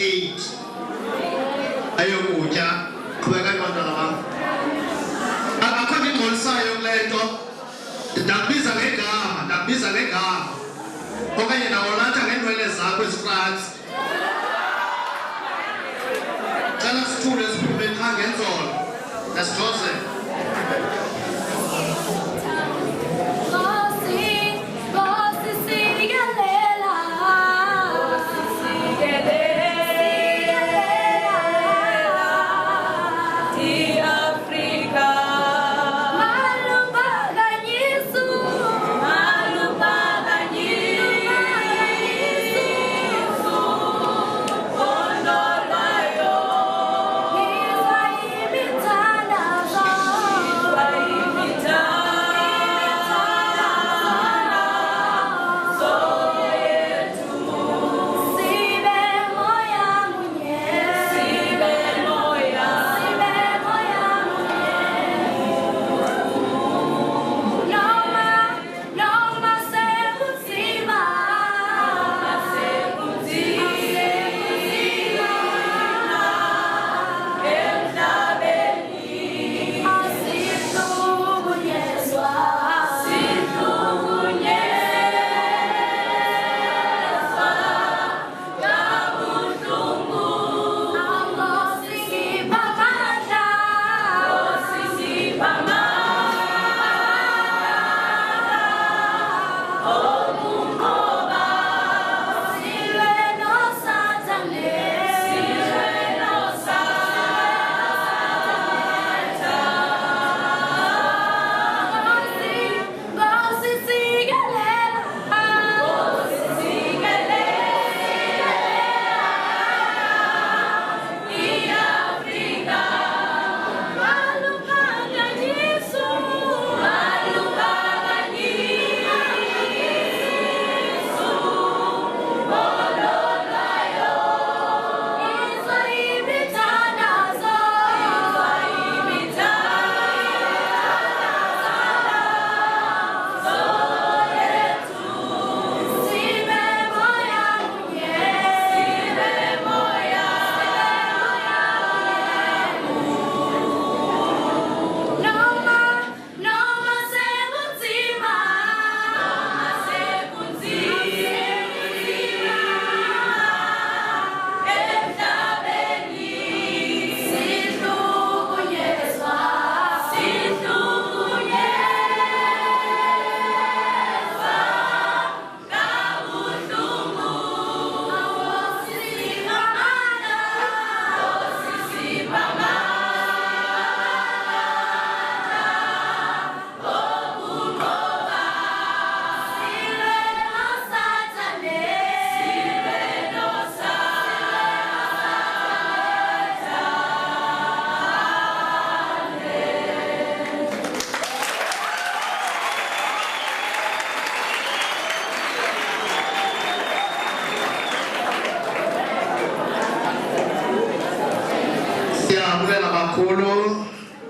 8 ayokutya qhubeka ntwana bam akho ingxolisayo kule nto ndakubiza ngegama okanye nawolatha ngeenwele zakho ezifrantsi cala sithule siphume qha ngenzolo nasijoseph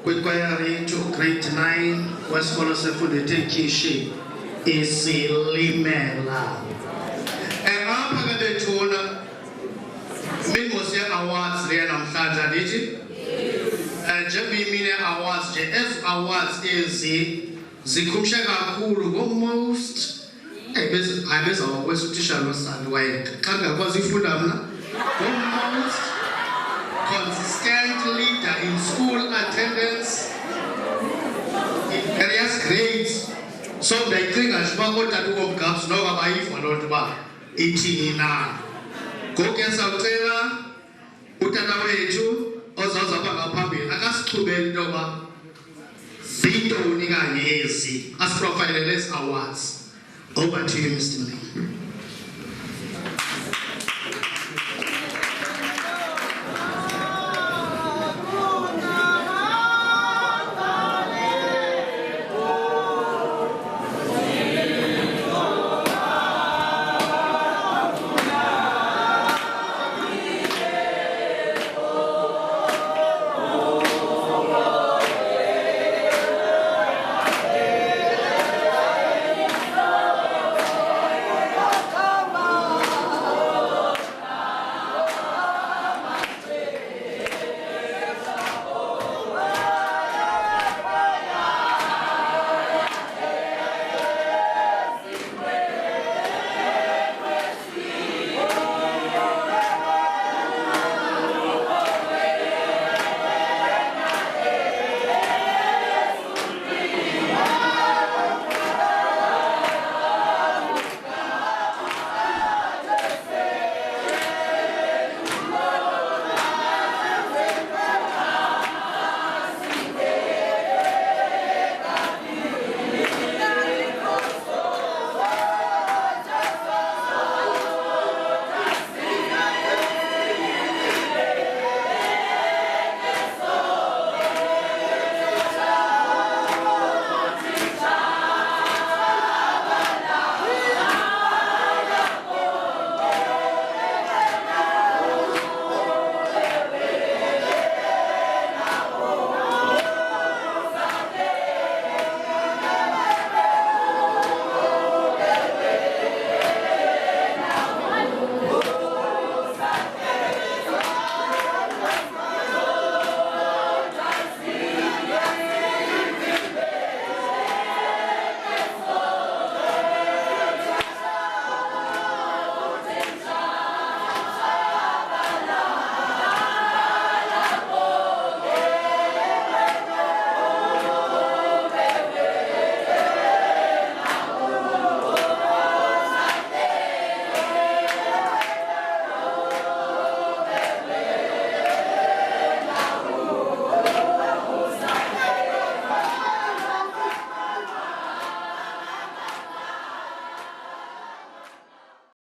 kwikwayari to grade 9 wesikolo sefundethe Kishi isilimela apha ke bethuna mingos ye-awards leya namhlanje andithi njengoba imine awards nje ezi awards ezi zikhumshe kakhulu ngo-most bezawakwenza utitshala losandi waye xa ndingakwazi ifunda mna ngo-most consistent leader in school attendance in various grades. So ndayicinga nje uba ootata ukomgabs noba bayiva loo nto uba ithini na. Ngoku ke sawucela utata wethu ozawuzapha ngaphambili akasixhubele into yoba zintoni kanye ezi asiprofayilele ezi awards. Over to you, Mr. Lee.